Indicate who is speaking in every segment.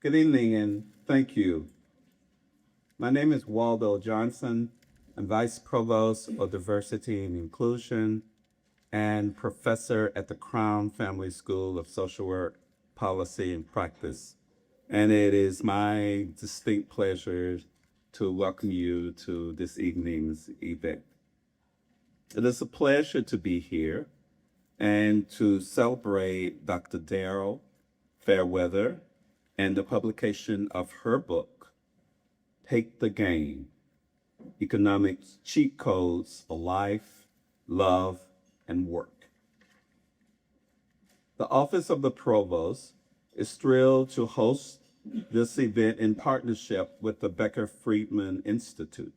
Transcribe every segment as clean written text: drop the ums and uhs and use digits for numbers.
Speaker 1: Good evening and thank you. My name is Waldo Johnson. I'm Vice Provost of Diversity and Inclusion and Professor at the Crown Family School of Social Work, Policy, and Practice. And it is my distinct pleasure to welcome you to this evening's event. It is a pleasure to be here and to celebrate Dr. Daryl Fairweather and the publication of her book, Take the Game: Economics Cheat Codes for Life, Love, and Work. The Office of the Provost is thrilled to host this event in partnership with the Becker Friedman Institute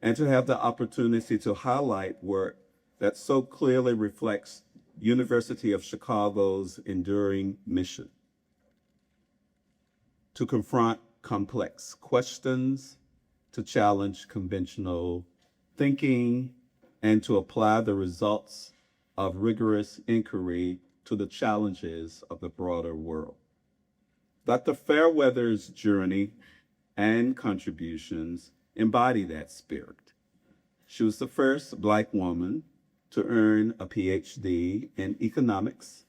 Speaker 1: and to have the opportunity to highlight work that so clearly reflects University of Chicago's enduring mission to confront complex questions, to challenge conventional thinking, and to apply the results of rigorous inquiry to the challenges of the broader world. Dr. Fairweather's journey and contributions embody that spirit. She was the first Black woman to earn a PhD in economics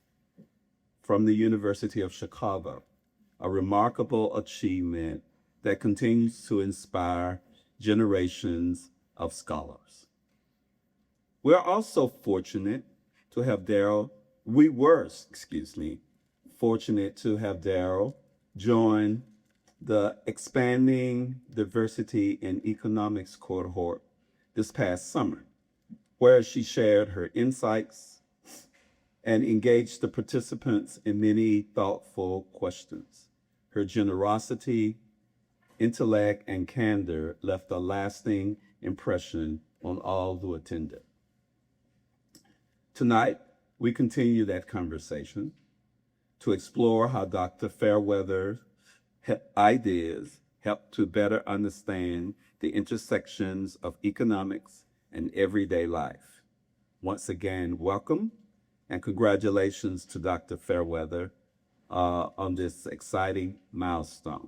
Speaker 1: from the University of Chicago, a remarkable achievement that continues to inspire generations of scholars. We're also fortunate to have Daryl, we were, excuse me, fortunate to have Daryl join the expanding diversity in economics cohort this past summer, where she shared her insights and engaged the participants in many thoughtful questions. Her generosity, intellect, and candor left a lasting impression on all who attended. Tonight, we continue that conversation to explore how Dr. Fairweather's ideas help to better understand the intersections of economics and everyday life. Once again, welcome and congratulations to Dr. Fairweather on this exciting milestone.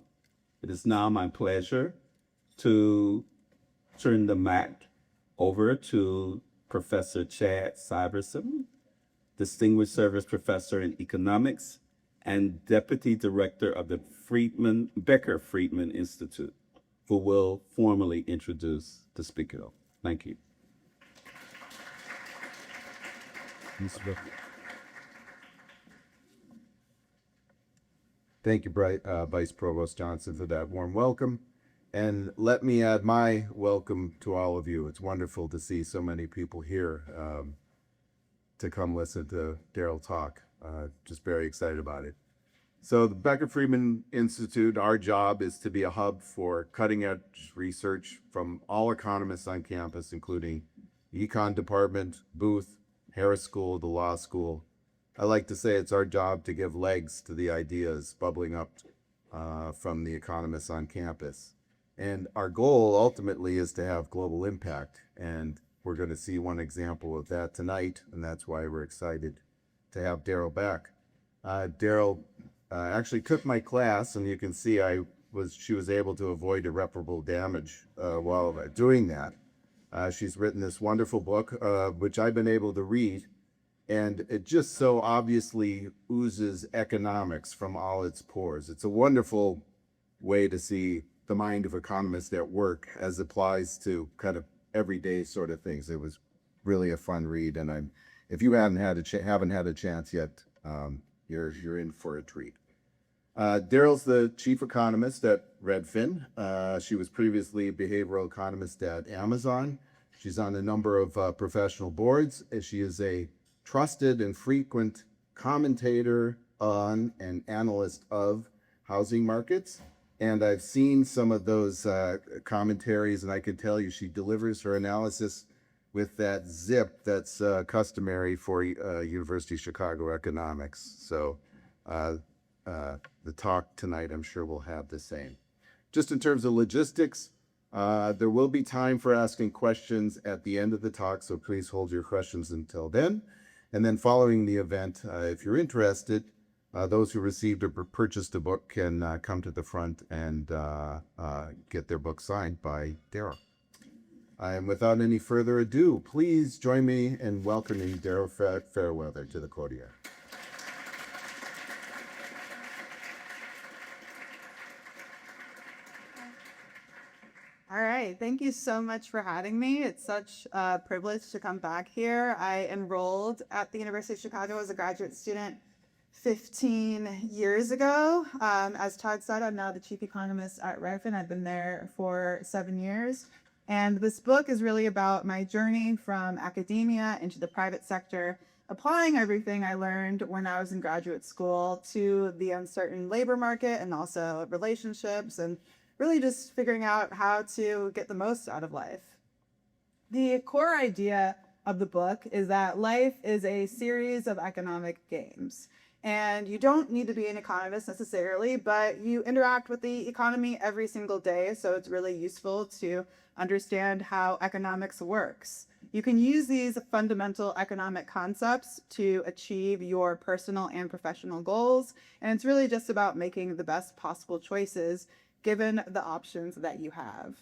Speaker 1: It is now my pleasure to turn the mic over to Professor Chad Syverson, Distinguished Service Professor in Economics and Deputy Director of the Becker Friedman Institute, who will formally introduce the speaker. Thank you.
Speaker 2: Thank you, Vice Provost Johnson, for that warm welcome. And let me add my welcome to all of you. It's wonderful to see so many people here to come listen to Daryl talk. Just very excited about it. So the Becker Friedman Institute, our job is to be a hub for cutting edge research from all economists on campus, including the econ department, Booth, Harris School, the law school. I like to say it's our job to give legs to the ideas bubbling up from the economists on campus. And our goal ultimately is to have global impact. And we're going to see one example of that tonight. And that's why we're excited to have Daryl back. Daryl actually took my class, and you can see she was able to avoid irreparable damage while doing that. She's written this wonderful book, which I've been able to read. And it just so obviously oozes economics from all its pores. It's a wonderful way to see the mind of economists at work as applies to kind of everyday sort of things. It was really a fun read, and if you haven't had a chance yet, you're in for a treat. Daryl's the chief economist at Redfin. She was previously a behavioral economist at Amazon. She's on a number of professional boards. She is a trusted and frequent commentator on and analyst of housing markets. And I've seen some of those commentaries, and I can tell you she delivers her analysis with that zip that's customary for University of Chicago economics. So the talk tonight, I'm sure, will have the same. Just in terms of logistics, there will be time for asking questions at the end of the talk, so please hold your questions until then. And then following the event, if you're interested, Those who received or purchased a book can come to the front and get their book signed by Daryl. And without any further ado, please join me in welcoming Daryl Fairweather to the podium.
Speaker 3: All right, thank you so much for having me. It's such a privilege to come back here. I enrolled at the University of Chicago as a graduate student 15 years ago. As Todd said, I'm now the chief economist at Redfin. I've been there for 7 years. And this book is really about my journey from academia into the private sector, applying everything I learned when I was in graduate school to the uncertain labor market and also relationships, and really just figuring out how to get the most out of life. The core idea of the book is that life is a series of economic games. And you don't need to be an economist necessarily, but you interact with the economy every single day, so it's really useful to understand how economics works. You can use these fundamental economic concepts to achieve your personal and professional goals, and it's really just about making the best possible choices given the options that you have.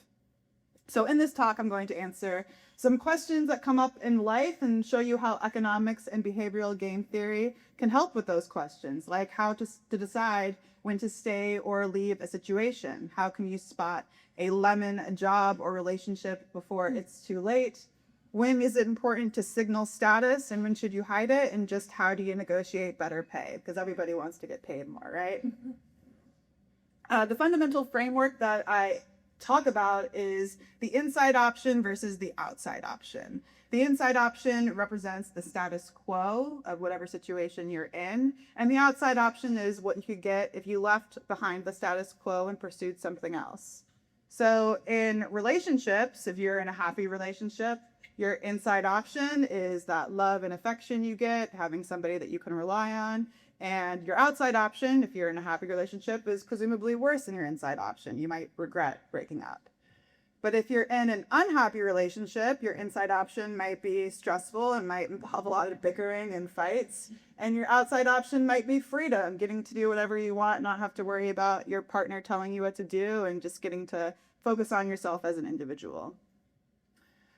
Speaker 3: So in this talk, I'm going to answer some questions that come up in life and show you how economics and behavioral game theory can help with those questions, like how to decide when to stay or leave a situation. How can you spot a lemon job or relationship before it's too late? When is it important to signal status and when should you hide it? And just how do you negotiate better pay? Because everybody wants to get paid more, right? The fundamental framework that I talk about is the inside option versus the outside option. The inside option represents the status quo of whatever situation you're in, and the outside option is what you could get if you left behind the status quo and pursued something else. So in relationships, if you're in a happy relationship, your inside option is that love and affection you get, having somebody that you can rely on. And your outside option, if you're in a happy relationship, is presumably worse than your inside option. You might regret breaking up. But if you're in an unhappy relationship, your inside option might be stressful and might involve a lot of bickering and fights. And your outside option might be freedom, getting to do whatever you want, not have to worry about your partner telling you what to do, and just getting to focus on yourself as an individual.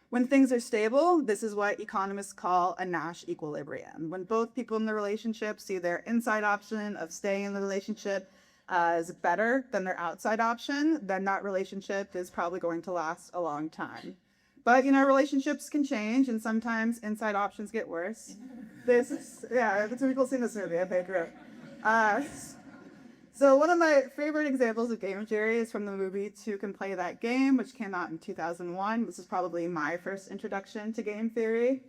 Speaker 3: When things are stable, this is what economists call a Nash equilibrium. When both people in the relationship see their inside option of staying in the relationship as better than their outside option, then that relationship is probably going to last a long time. But, relationships can change, and sometimes inside options get worse. That's what people see in this movie. Okay, great. So one of my favorite examples of game theory is from the movie Two Can Play That Game, which came out in 2001. This is probably my first introduction to game theory.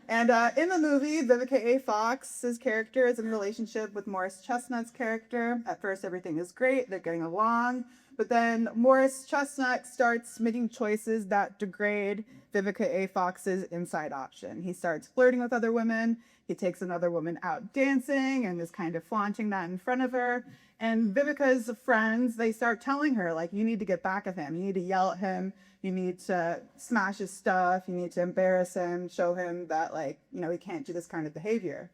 Speaker 3: And in the movie, Vivica A. Fox's character is in a relationship with Morris Chestnut's character. At first, everything is great. They're getting along. But then Morris Chestnut starts making choices that degrade Vivica A. Fox's inside option. He starts flirting with other women. He takes another woman out dancing and is kind of flaunting that in front of her. And Vivica's friends, they start telling her, like, you need to get back at him. You need to yell at him. You need to smash his stuff. You need to embarrass him, show him that, he can't do this kind of behavior.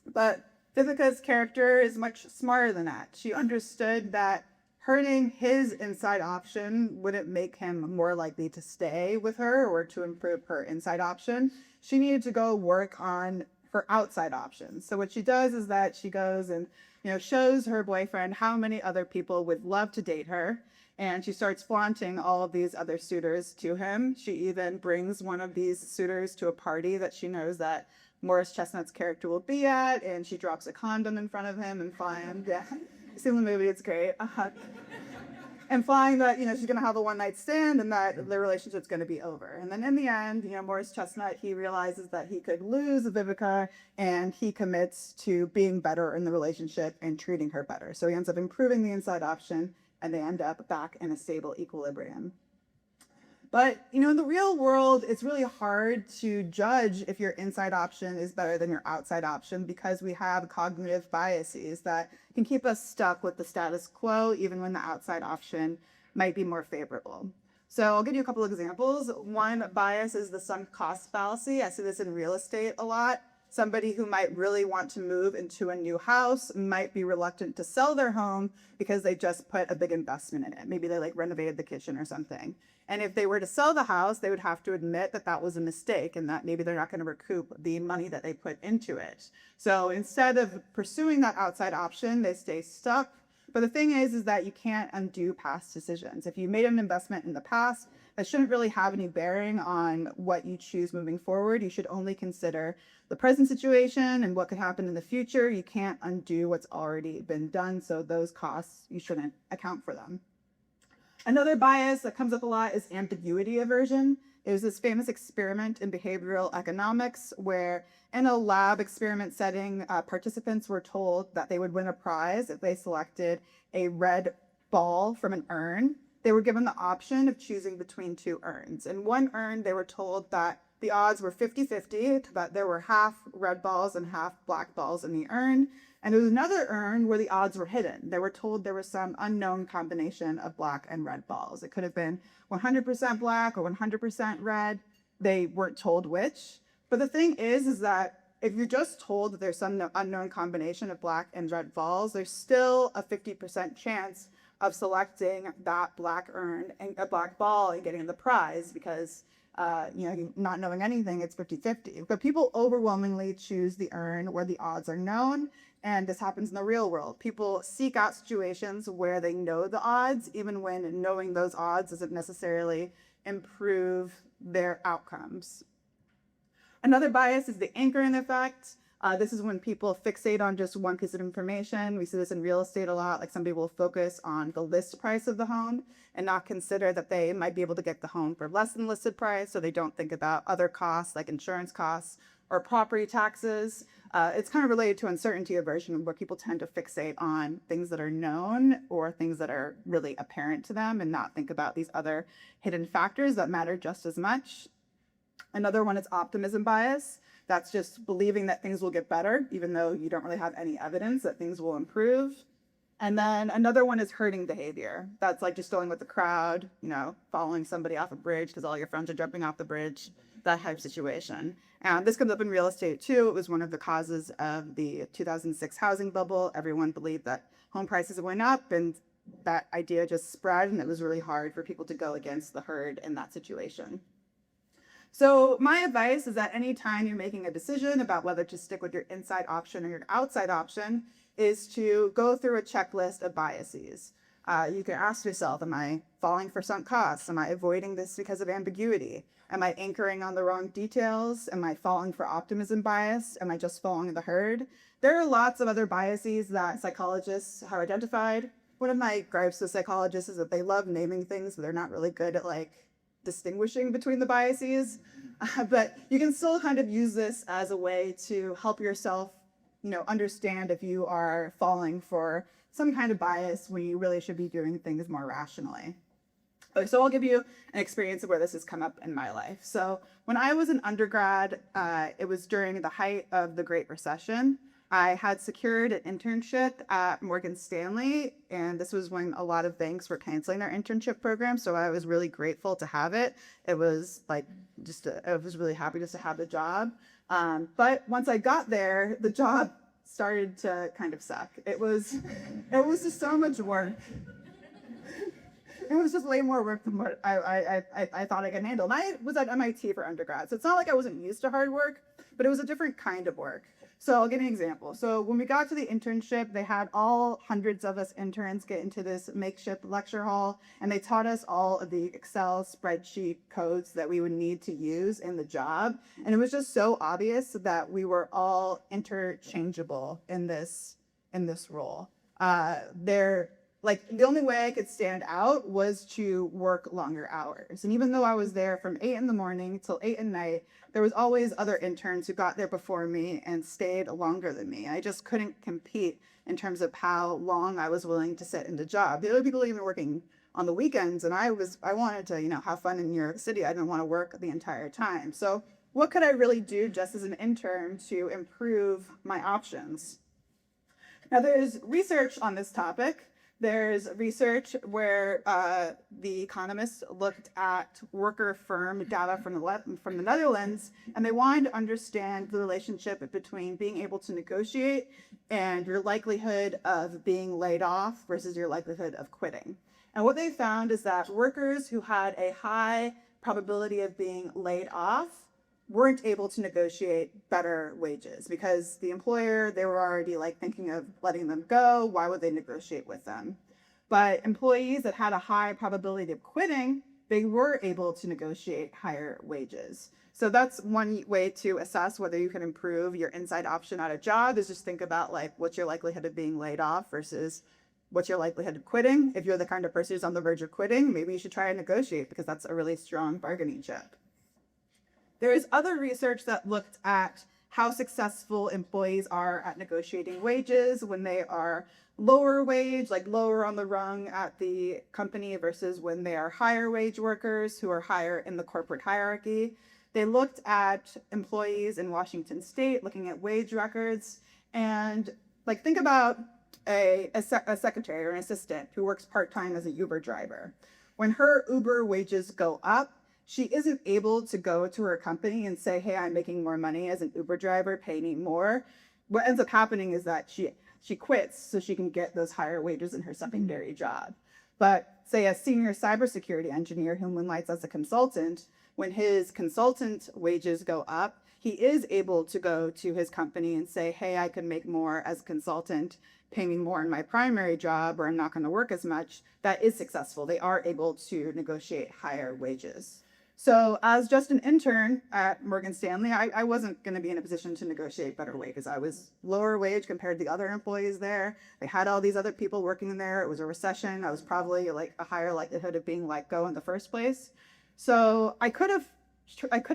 Speaker 3: But Vivica's character is much smarter than that. She understood that hurting his inside option wouldn't make him more likely to stay with her or to improve her inside option. She needed to go work on her outside options. So what she does is that she goes and shows her boyfriend how many other people would love to date her, and she starts flaunting all of these other suitors to him. She even brings one of these suitors to a party that she knows that Morris Chestnut's character will be at, and she drops a condom in front of him and flying. Yeah, you see the movie, it's great. And flying that, she's going to have a one-night stand and that the relationship's going to be over. And then in the end, Morris Chestnut, he realizes that he could lose Vivica, and he commits to being better in the relationship and treating her better. So he ends up improving the inside option, and they end up back in a stable equilibrium. But, in the real world, it's really hard to judge if your inside option is better than your outside option because we have cognitive biases that can keep us stuck with the status quo even when the outside option might be more favorable. So I'll give you a couple of examples. One bias is the sunk cost fallacy. I see this in real estate a lot. Somebody who might really want to move into a new house might be reluctant to sell their home because they just put a big investment in it. Maybe they like renovated the kitchen or something. And if they were to sell the house, they would have to admit that that was a mistake and that maybe they're not going to recoup the money that they put into it. So instead of pursuing that outside option, they stay stuck. But the thing is that you can't undo past decisions. If you made an investment in the past, that shouldn't really have any bearing on what you choose moving forward. You should only consider the present situation and what could happen in the future. You can't undo what's already been done. So those costs, you shouldn't account for them. Another bias that comes up a lot is ambiguity aversion. It was this famous experiment in behavioral economics where in a lab experiment setting, participants were told that they would win a prize if they selected a red ball from an urn. They were given the option of choosing between two urns. In one urn, they were told that the odds were 50-50, that there were half red balls and half black balls in the urn. And there was another urn where the odds were hidden. They were told there was some unknown combination of black and red balls. It could have been 100% black or 100% red. They weren't told which. But the thing is that if you're just told that there's some unknown combination of black and red balls, there's still a 50% chance of selecting that black urn and a black ball and getting the prize because not knowing anything, it's 50-50. But people overwhelmingly choose the urn where the odds are known. And this happens in the real world. People seek out situations where they know the odds, even when knowing those odds doesn't necessarily improve their outcomes. Another bias is the anchoring effect. This is when people fixate on just one piece of information. We see this in real estate a lot. Like somebody will focus on the list price of the home and not consider that they might be able to get the home for less than listed price. So they don't think about other costs like insurance costs or property taxes. It's kind of related to uncertainty aversion, where people tend to fixate on things that are known or things that are really apparent to them and not think about these other hidden factors that matter just as much. Another one is optimism bias. That's just believing that things will get better, even though you don't really have any evidence that things will improve. And then another one is herding behavior. That's like just going with the crowd, following somebody off a bridge because all your friends are jumping off the bridge, that type of situation. And this comes up in real estate too. It was one of the causes of the 2006 housing bubble. Everyone believed that home prices went up and that idea just spread, and it was really hard for people to go against the herd in that situation. So my advice is that anytime you're making a decision about whether to stick with your inside option or your outside option is to go through a checklist of biases. You can ask yourself, am I falling for sunk costs? Am I avoiding this because of ambiguity? Am I anchoring on the wrong details? Am I falling for optimism bias? Am I just following the herd? There are lots of other biases that psychologists have identified. One of my gripes with psychologists is that they love naming things, but they're not really good at distinguishing between the biases. But you can still kind of use this as a way to help yourself, understand if you are falling for some kind of bias when you really should be doing things more rationally. So I'll give you an experience of where this has come up in my life. So when I was an undergrad, it was during the height of the Great Recession. I had secured an internship at Morgan Stanley, and this was when a lot of banks were canceling their internship program. So I was really grateful to have it. It was I was really happy just to have the job. But once I got there, the job started to kind of suck. It was just so much work. It was just way more work than what I thought I could handle. And I was at MIT for undergrad, so it's not like I wasn't used to hard work, but it was a different kind of work. So I'll give you an example. So when we got to the internship, they had all hundreds of us interns get into this makeshift lecture hall, and they taught us all of the Excel spreadsheet codes that we would need to use in the job. And it was just so obvious that we were all interchangeable in this role. The only way I could stand out was to work longer hours. And even though I was there from 8 in the morning till 8 at night, there was always other interns who got there before me and stayed longer than me. I just couldn't compete in terms of how long I was willing to sit in the job. The other people even working on the weekends, and I wanted to, have fun in New York City. I didn't want to work the entire time. So what could I really do just as an intern to improve my options? Now there's research on this topic. There's research where the economists looked at worker firm data from the Netherlands, and they wanted to understand the relationship between being able to negotiate and your likelihood of being laid off versus your likelihood of quitting. And what they found is that workers who had a high probability of being laid off weren't able to negotiate better wages because the employer, they were already like thinking of letting them go. Why would they negotiate with them? But employees that had a high probability of quitting, they were able to negotiate higher wages. So that's one way to assess whether you can improve your inside option at a job, is just think about like what's your likelihood of being laid off versus what's your likelihood of quitting. If you're the kind of person who's on the verge of quitting, maybe you should try and negotiate because that's a really strong bargaining chip. There is other research that looked at how successful employees are at negotiating wages when they are lower wage, like lower on the rung at the company, versus when they are higher wage workers who are higher in the corporate hierarchy. They looked at employees in Washington State, looking at wage records, and like think about a secretary or an assistant who works part-time as a Uber driver. When her Uber wages go up, she isn't able to go to her company and say, hey, I'm making more money as an Uber driver, pay me more. What ends up happening is that she quits so she can get those higher wages in her secondary job. But say a senior cybersecurity engineer who moonlights as a consultant, when his consultant wages go up, he is able to go to his company and say, hey, I could make more as a consultant, pay me more in my primary job, or I'm not going to work as much. That is successful. They are able to negotiate higher wages. So as just an intern at Morgan Stanley, I wasn't going to be in a position to negotiate better wages. I was lower wage compared to the other employees there. They had all these other people working in there. It was a recession. I was probably like a higher likelihood of being let go in the first place. So I could have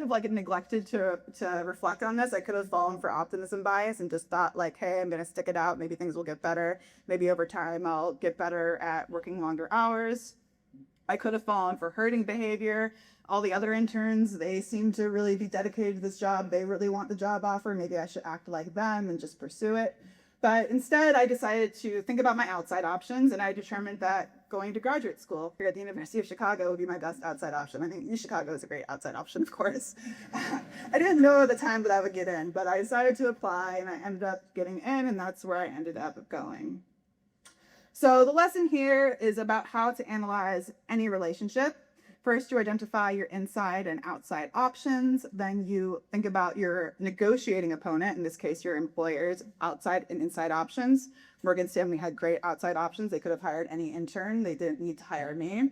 Speaker 3: like neglected to reflect on this. I could have fallen for optimism bias and just thought like, hey, I'm going to stick it out. Maybe things will get better. Maybe over time I'll get better at working longer hours. I could have fallen for herding behavior. All the other interns, they seem to really be dedicated to this job. They really want the job offer. Maybe I should act like them and just pursue it. But instead, I decided to think about my outside options, and I determined that going to graduate school here at the University of Chicago would be my best outside option. I think Chicago is a great outside option, of course. I didn't know at the time that I would get in, but I decided to apply, and I ended up getting in, and that's where I ended up going. So the lesson here is about how to analyze any relationship. First, you identify your inside and outside options. Then you think about your negotiating opponent, in this case, your employer's outside and inside options. Morgan Stanley had great outside options. They could have hired any intern. They didn't need to hire me.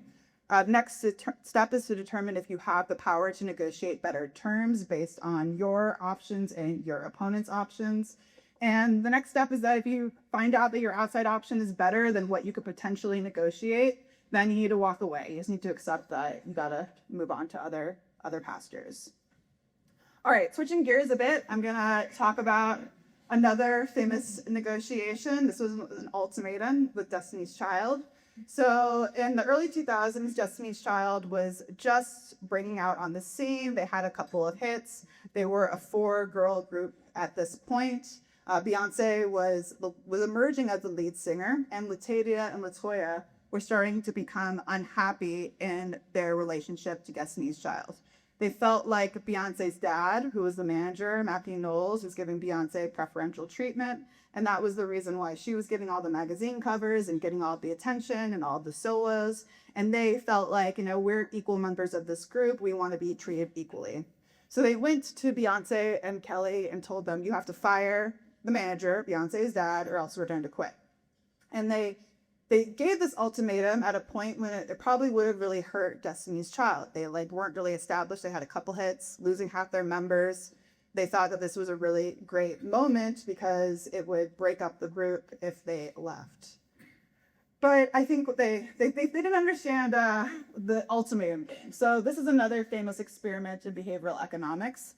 Speaker 3: Next step is to determine if you have the power to negotiate better terms based on your options and your opponent's options. And the next step is that if you find out that your outside option is better than what you could potentially negotiate, then you need to walk away. You just need to accept that you gotta move on to other pastures. All right, switching gears a bit, I'm gonna talk about another famous negotiation. This was an ultimatum with Destiny's Child. So in the early 2000s, Destiny's Child was just breaking out on the scene. They had a couple of hits. They were a 4-girl group at this point. Beyonce was emerging as the lead singer, and Latadia and LaToya were starting to become unhappy in their relationship to Destiny's Child. They felt like Beyonce's dad, who was the manager, Matthew Knowles, was giving Beyonce preferential treatment, and that was the reason why she was getting all the magazine covers and getting all the attention and all the solos. And they felt like, we're equal members of this group. We want to be treated equally. So they went to Beyonce and Kelly and told them, you have to fire the manager, Beyonce's dad, or else we're going to quit. And they gave this ultimatum at a point when it probably would have really hurt Destiny's Child. They weren't really established. They had a couple hits, losing half their members. They thought that this was a really great moment because it would break up the group if they left. But I think they didn't understand the ultimatum game. So this is another famous experiment in behavioral economics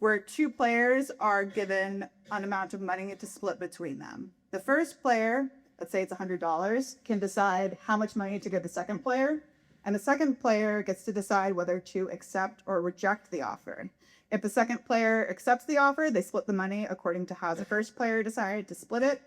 Speaker 3: where 2 players are given an amount of money to split between them. The first player, let's say it's $100, can decide how much money to give the second player, and the second player gets to decide whether to accept or reject the offer. If the second player accepts the offer, they split the money according to how the first player decided to split it.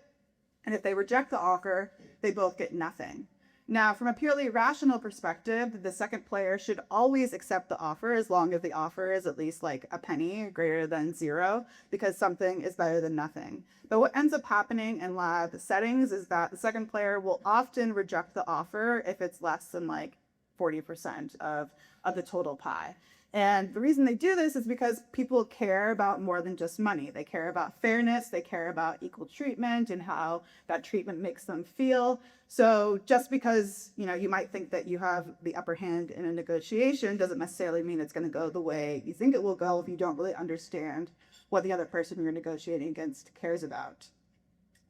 Speaker 3: And if they reject the offer, they both get nothing. Now, from a purely rational perspective, the second player should always accept the offer as long as the offer is at least like a penny greater than zero, because something is better than nothing. But what ends up happening in lab settings is that the second player will often reject the offer if it's less than like 40% of the total pie. And the reason they do this is because people care about more than just money. They care about fairness, they care about equal treatment and how that treatment makes them feel. So just because, you might think that you have the upper hand in a negotiation doesn't necessarily mean it's going to go the way you think it will go if you don't really understand what the other person you're negotiating against cares about.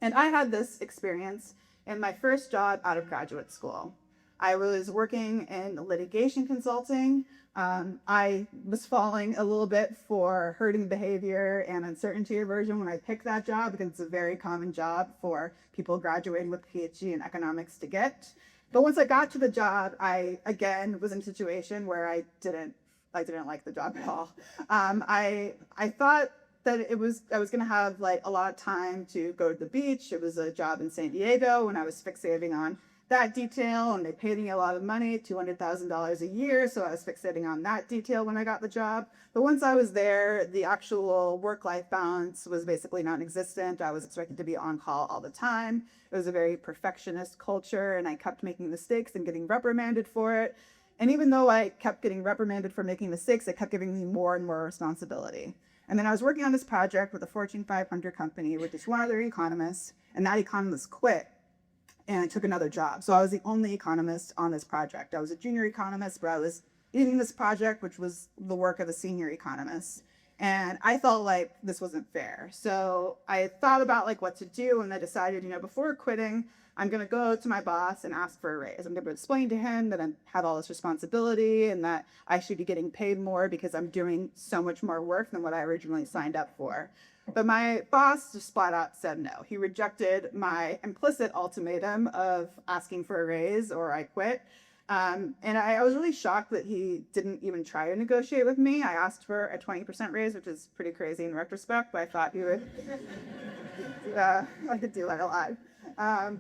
Speaker 3: And I had this experience in my first job out of graduate school. I was working in litigation consulting. I was falling a little bit for herding behavior and uncertainty aversion when I picked that job, because it's a very common job for people graduating with a PhD in economics to get. But once I got to the job, I again was in a situation where I didn't like the job at all. I thought that I was going to have like a lot of time to go to the beach. It was a job in San Diego, and I was fixating on that detail, and they paid me a lot of money, $200,000 a year, so I was fixating on that detail when I got the job. But once I was there, the actual work-life balance was basically non-existent. I was expected to be on call all the time. It was a very perfectionist culture, and I kept making mistakes and getting reprimanded for it. And even though I kept getting reprimanded for making mistakes, it kept giving me more and more responsibility. And then I was working on this project with a Fortune 500 company with just one other economist, and that economist quit and took another job. So I was the only economist on this project. I was a junior economist, but I was leading this project, which was the work of a senior economist. And I felt like this wasn't fair. So I thought about like what to do, and I decided, before quitting, I'm going to go to my boss and ask for a raise. I'm going to explain to him that I have all this responsibility and that I should be getting paid more because I'm doing so much more work than what I originally signed up for. But my boss just flat out said no. He rejected my implicit ultimatum of asking for a raise or I quit. And I was really shocked that he didn't even try to negotiate with me. I asked for a 20% raise, which is pretty crazy in retrospect, but I thought he would, I could do that a lot.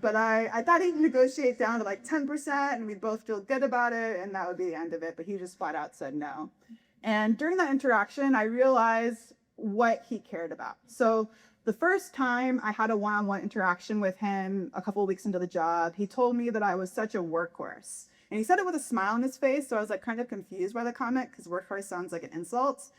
Speaker 3: But I thought he'd negotiate down to like 10% and we'd both feel good about it and that would be the end of it. But he just flat out said no. And during that interaction, I realized what he cared about. So the first time I had a one-on-one interaction with him a couple of weeks into the job, he told me that I was such a workhorse. And he said it with a smile on his face, so I was like kind of confused by the comment because workhorse sounds like an insult.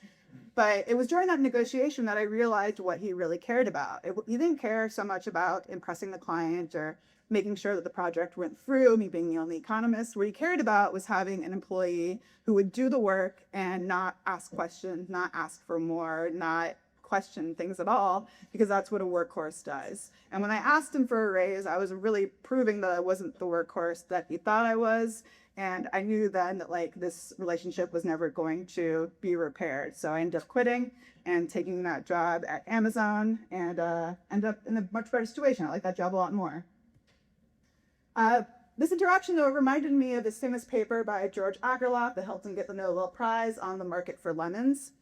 Speaker 3: But it was during that negotiation that I realized what he really cared about. He didn't care so much about impressing the client or making sure that the project went through, me being the only economist. What he cared about was having an employee who would do the work and not ask questions, not ask for more, not question things at all, because that's what a workhorse does. And when I asked him for a raise, I was really proving that I wasn't the workhorse that he thought I was. And I knew then that like this relationship was never going to be repaired. So I ended up quitting and taking that job at Amazon and ended up in a much better situation. I like that job a lot more. This interaction, though, reminded me of this famous paper by George Akerlof that helped him get the Nobel Prize on the market for lemons.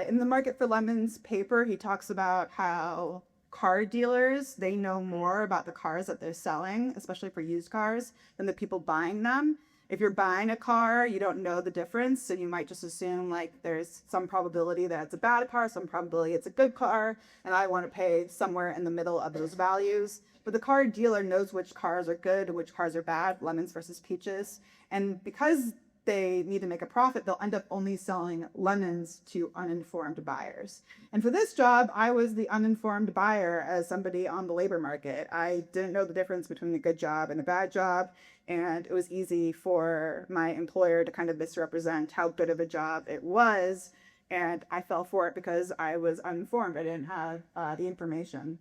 Speaker 3: In the Market for Lemons paper, he talks about how car dealers, they know more about the cars that they're selling, especially for used cars, than the people buying them. If you're buying a car, you don't know the difference, so you might just assume like there's some probability that it's a bad car, some probability it's a good car, and I want to pay somewhere in the middle of those values. But the car dealer knows which cars are good and which cars are bad, lemons versus peaches. And because they need to make a profit, they'll end up only selling lemons to uninformed buyers. And for this job, I was the uninformed buyer as somebody on the labor market. I didn't know the difference between a good job and a bad job. And it was easy for my employer to kind of misrepresent how good of a job it was. And I fell for it because I was uninformed. I didn't have the information.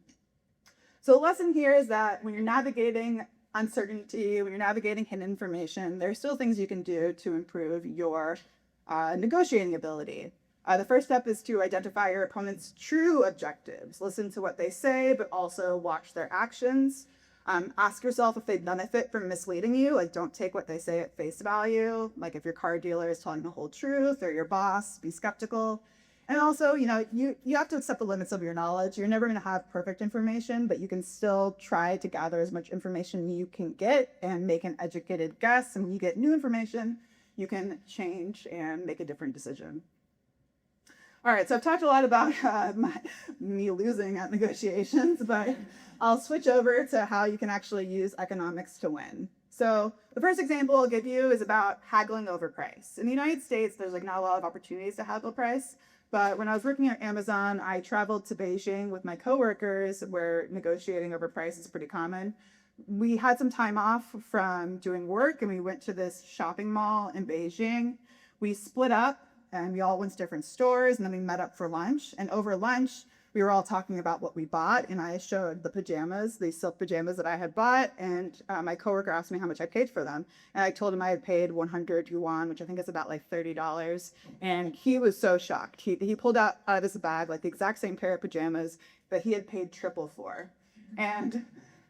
Speaker 3: So the lesson here is that when you're navigating uncertainty, when you're navigating hidden information, there are still things you can do to improve your negotiating ability. The first step is to identify your opponent's true objectives. Listen to what they say, but also watch their actions. Ask yourself if they benefit from misleading you. Like, don't take what they say at face value. Like if your car dealer is telling the whole truth or your boss, be skeptical. And also, you have to accept the limits of your knowledge. You're never going to have perfect information, but you can still try to gather as much information you can get and make an educated guess. And when you get new information, you can change and make a different decision. All right, so I've talked a lot about me losing at negotiations, but I'll switch over to how you can actually use economics to win. So the first example I'll give you is about haggling over price. In the United States, there's not a lot of opportunities to haggle price. But when I was working at Amazon, I traveled to Beijing with my coworkers where negotiating over price is pretty common. We had some time off from doing work and we went to this shopping mall in Beijing. We split up and we all went to different stores and then we met up for lunch. And over lunch, we were all talking about what we bought, and I showed the pajamas, the silk pajamas that I had bought, and my coworker asked me how much I paid for them. And I told him I had paid 100 yuan, which I think is about like $30. And he was so shocked. He pulled out of his bag like the exact same pair of pajamas that he had paid triple for. And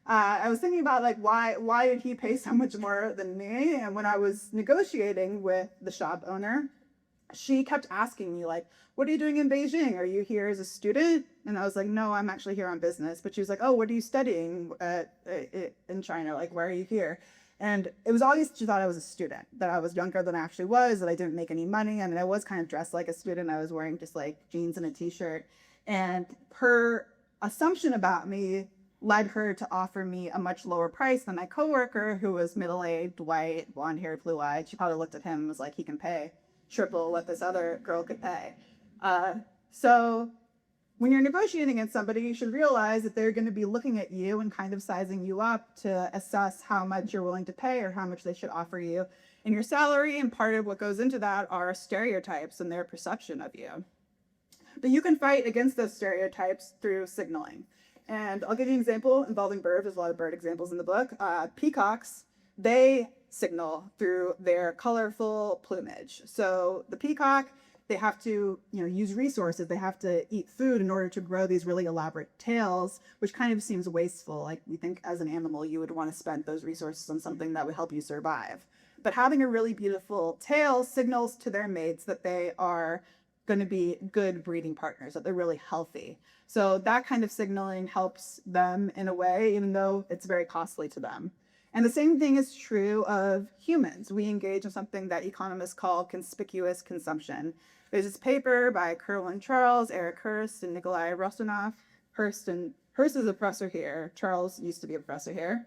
Speaker 3: I was thinking about like why did he pay so much more than me? And when I was negotiating with the shop owner, she kept asking me like, what are you doing in Beijing? Are you here as a student? And I was like, no, I'm actually here on business. But she was like, oh, what are you studying in China? Like, why are you here? And it was always, she thought I was a student, that I was younger than I actually was, that I didn't make any money. I mean, I was kind of dressed like a student. I was wearing just like jeans and a t-shirt. And her assumption about me led her to offer me a much lower price than my coworker, who was middle-aged, white, blonde-haired, blue-eyed. She probably looked at him and was like, he can pay triple what this other girl could pay. So when you're negotiating against somebody, you should realize that they're going to be looking at you and kind of sizing you up to assess how much you're willing to pay or how much they should offer you in your salary. And part of what goes into that are stereotypes and their perception of you. But you can fight against those stereotypes through signaling. And I'll give you an example involving birds. There's a lot of bird examples in the book. Peacocks, they signal through their colorful plumage. So the peacock, they have to use resources. They have to eat food in order to grow these really elaborate tails, which kind of seems wasteful. Like, we think as an animal, you would want to spend those resources on something that would help you survive. But having a really beautiful tail signals to their mates that they are going to be good breeding partners, that they're really healthy. So that kind of signaling helps them in a way, even though it's very costly to them. And the same thing is true of humans. We engage in something that economists call conspicuous consumption. There's this paper by Kerwin Charles, Eric Hurst, and Nikolai Rosanoff. Hurst is a professor here. Charles used to be a professor here.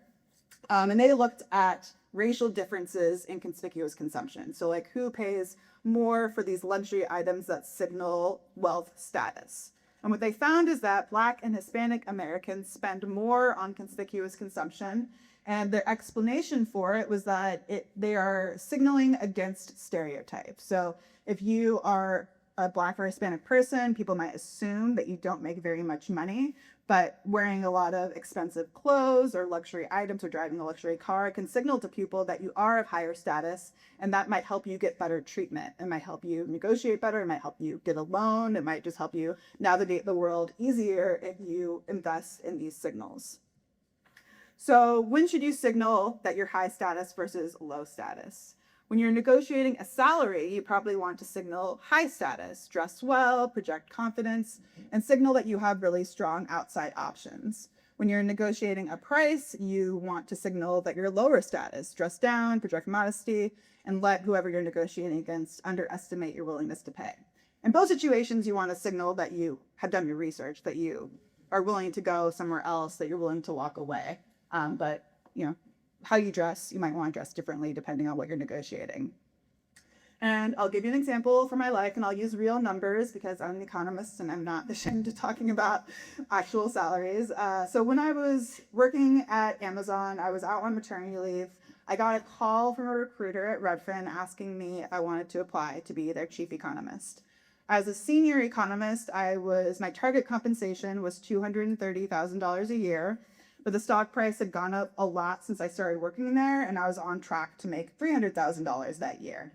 Speaker 3: And they looked at racial differences in conspicuous consumption. So like, who pays more for these luxury items that signal wealth status? And what they found is that Black and Hispanic Americans spend more on conspicuous consumption. And their explanation for it was that they are signaling against stereotypes. So if you are a Black or Hispanic person, people might assume that you don't make very much money, but wearing a lot of expensive clothes or luxury items or driving a luxury car can signal to people that you are of higher status, and that might help you get better treatment. It might help you negotiate better. It might help you get a loan. It might just help you navigate the world easier if you invest in these signals. So when should you signal that you're high status versus low status? When you're negotiating a salary, you probably want to signal high status, dress well, project confidence, and signal that you have really strong outside options. When you're negotiating a price, you want to signal that you're lower status, dress down, project modesty, and let whoever you're negotiating against underestimate your willingness to pay. In both situations, you want to signal that you have done your research, that you are willing to go somewhere else, that you're willing to walk away. But how you dress, you might want to dress differently depending on what you're negotiating. And I'll give you an example from my life, and I'll use real numbers because I'm an economist and I'm not ashamed of talking about actual salaries. So when I was working at Amazon, I was out on maternity leave. I got a call from a recruiter at Redfin asking me if I wanted to apply to be their chief economist. As a senior economist, my target compensation was $230,000 a year. But the stock price had gone up a lot since I started working there, and I was on track to make $300,000 that year.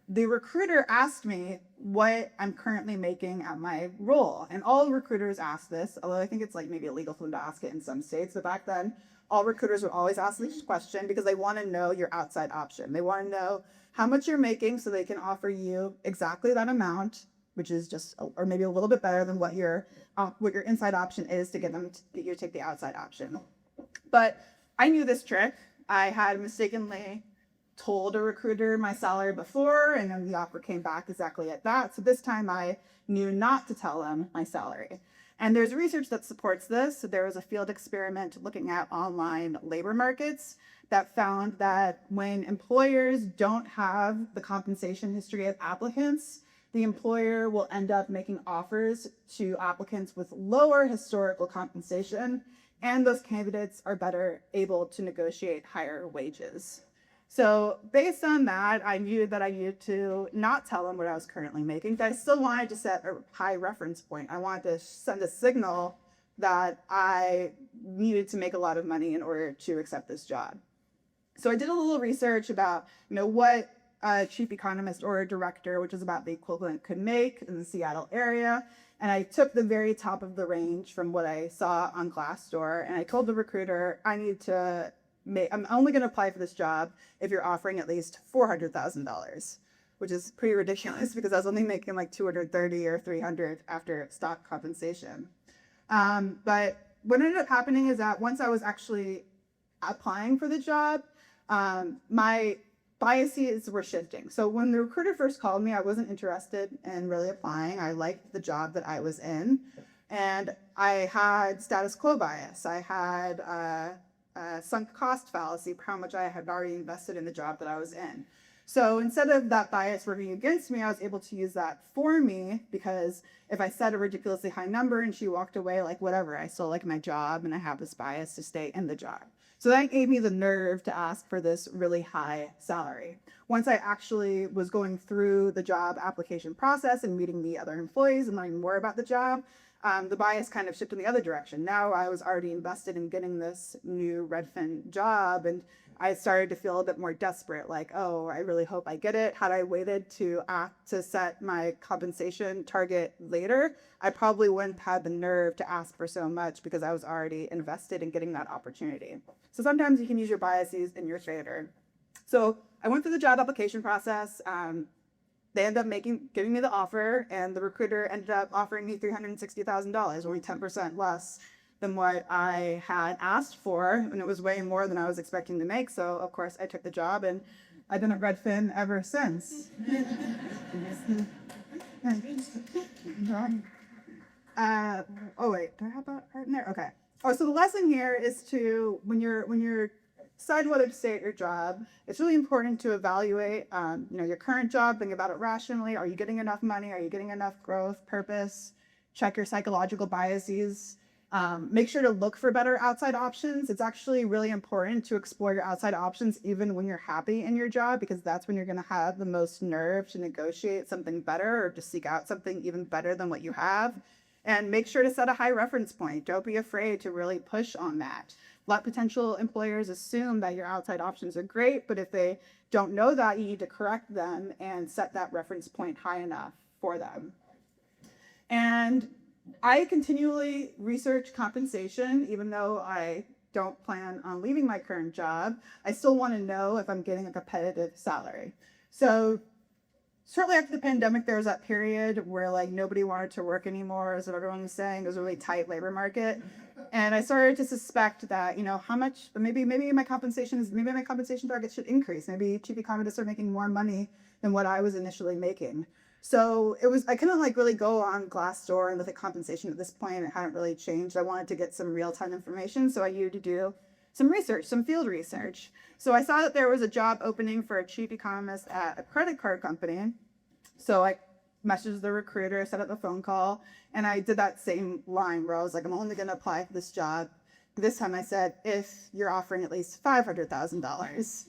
Speaker 3: The recruiter asked me what I'm currently making at my role. And all recruiters ask this, although I think it's like maybe illegal for them to ask it in some states. But back then, all recruiters would always ask this question because they want to know your outside option. They want to know how much you're making so they can offer you exactly that amount which is just, or maybe a little bit better than what your inside option is to get them to get you to take the outside option. But I knew this trick. I had mistakenly told a recruiter my salary before, and then the offer came back exactly at that. So this time I knew not to tell them my salary. And there's research that supports this. So there was a field experiment looking at online labor markets that found that when employers don't have the compensation history of applicants, the employer will end up making offers to applicants with lower historical compensation, and those candidates are better able to negotiate higher wages. So based on that, I knew that I needed to not tell them what I was currently making, but I still wanted to set a high reference point. I wanted to send a signal that I needed to make a lot of money in order to accept this job. So I did a little research about, what a chief economist or a director, which is about the equivalent, could make in the Seattle area. And I took the very top of the range from what I saw on Glassdoor, and I told the recruiter, I'm only going to apply for this job if you're offering at least $400,000, which is pretty ridiculous because I was only making like $230 or $300 after stock compensation. But what ended up happening is that once I was actually applying for the job, my biases were shifting. So when the recruiter first called me, I wasn't interested in really applying. I liked the job that I was in, and I had status quo bias. I had sunk cost fallacy, how much I had already invested in the job that I was in. So instead of that bias working against me, I was able to use that for me, because if I set a ridiculously high number and she walked away, like, whatever, I still like my job and I have this bias to stay in the job. So that gave me the nerve to ask for this really high salary. Once I actually was going through the job application process and meeting the other employees and learning more about the job, the bias kind of shifted in the other direction. Now I was already invested in getting this new Redfin job, and I started to feel a bit more desperate, like, oh, I really hope I get it. Had I waited to set my compensation target later, I probably wouldn't have had the nerve to ask for so much because I was already invested in getting that opportunity. So sometimes you can use your biases in your favor. So I went through the job application process. They ended up giving me the offer, and the recruiter ended up offering me $360,000, only 10% less than what I had asked for, and it was way more than I was expecting to make. So of course I took the job, and I've been at Redfin ever since. Oh wait, do I have that right in there? Okay. Oh, so the lesson here is to, when you're decide whether to stay at your job, it's really important to evaluate, your current job, think about it rationally. Are you getting enough money? Are you getting enough growth, purpose? Check your psychological biases. Make sure to look for better outside options. It's actually really important to explore your outside options even when you're happy in your job, because that's when you're going to have the most nerve to negotiate something better or to seek out something even better than what you have. And make sure to set a high reference point. Don't be afraid to really push on that. Let potential employers assume that your outside options are great, but if they don't know that, you need to correct them and set that reference point high enough for them. And I continually research compensation, even though I don't plan on leaving my current job. I still want to know if I'm getting a competitive salary. So shortly after the pandemic, there was that period where nobody wanted to work anymore, as everyone was saying. It was a really tight labor market. And I started to suspect that, how much, maybe my compensation targets should increase. Maybe chief economists are making more money than what I was initially making. So I couldn't really go on Glassdoor and look at compensation at this point. It hadn't really changed. I wanted to get some real-time information, so I needed to do some research, some field research. So I saw that there was a job opening for a chief economist at a credit card company. So I messaged the recruiter, set up a phone call, and I did that same line where I was like, I'm only going to apply for this job. This time I said, if you're offering at least $500,000.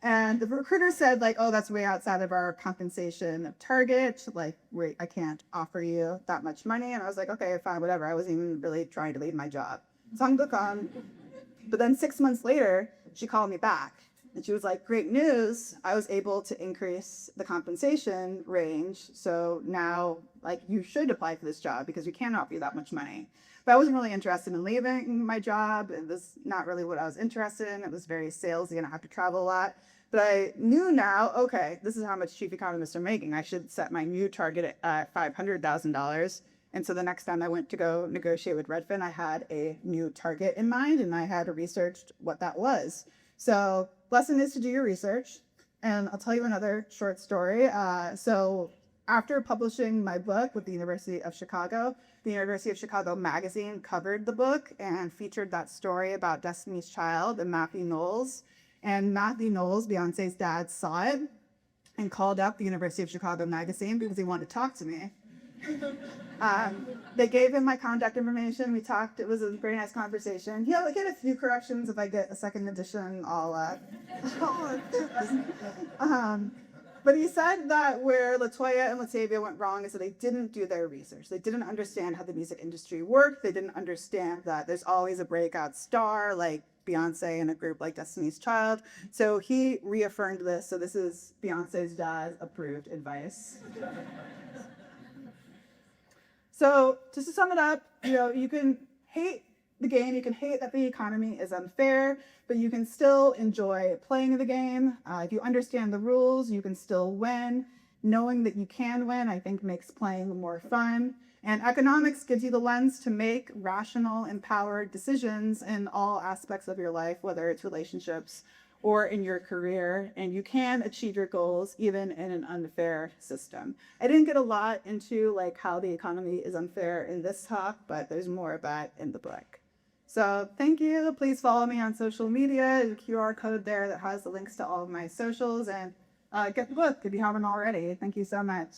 Speaker 3: And the recruiter said, oh, that's way outside of our compensation target. I can't offer you that much money. And I was like, okay, fine, whatever. I wasn't even really trying to leave my job. So I'm gone. But then 6 months later, she called me back. And she was like, great news. I was able to increase the compensation range. So now, you should apply for this job because we can't offer you that much money. But I wasn't really interested in leaving my job. It was not really what I was interested in. It was very salesy and I have to travel a lot. But I knew now, okay, this is how much chief economists are making. I should set my new target at $500,000. And so the next time I went to go negotiate with Redfin, I had a new target in mind and I had researched what that was. So lesson is to do your research. And I'll tell you another short story. So after publishing my book with the University of Chicago magazine covered the book and featured that story about Destiny's Child and Matthew Knowles. And Matthew Knowles, Beyonce's dad, saw it and called up the University of Chicago magazine because he wanted to talk to me. They gave him my contact information. We talked. It was a very nice conversation. He'll get a few corrections. If I get a second edition, but he said that where LaToya and Latavia went wrong is that they didn't do their research. They didn't understand how the music industry worked. They didn't understand that there's always a breakout star like Beyonce in a group like Destiny's Child. So he reaffirmed this. So this is Beyonce's dad's approved advice. So just to sum it up, you can hate the game, you can hate that the economy is unfair, but you can still enjoy playing the game. If you understand the rules, you can still win. Knowing that you can win, I think, makes playing more fun. And economics gives you the lens to make rational, empowered decisions in all aspects of your life, whether it's relationships or in your career, and you can achieve your goals even in an unfair system. I didn't get a lot into how the economy is unfair in this talk, but there's more of that in the book. So thank you. Please follow me on social media. There's a QR code there that has the links to all of my socials, and get the book if you haven't already. Thank you so much.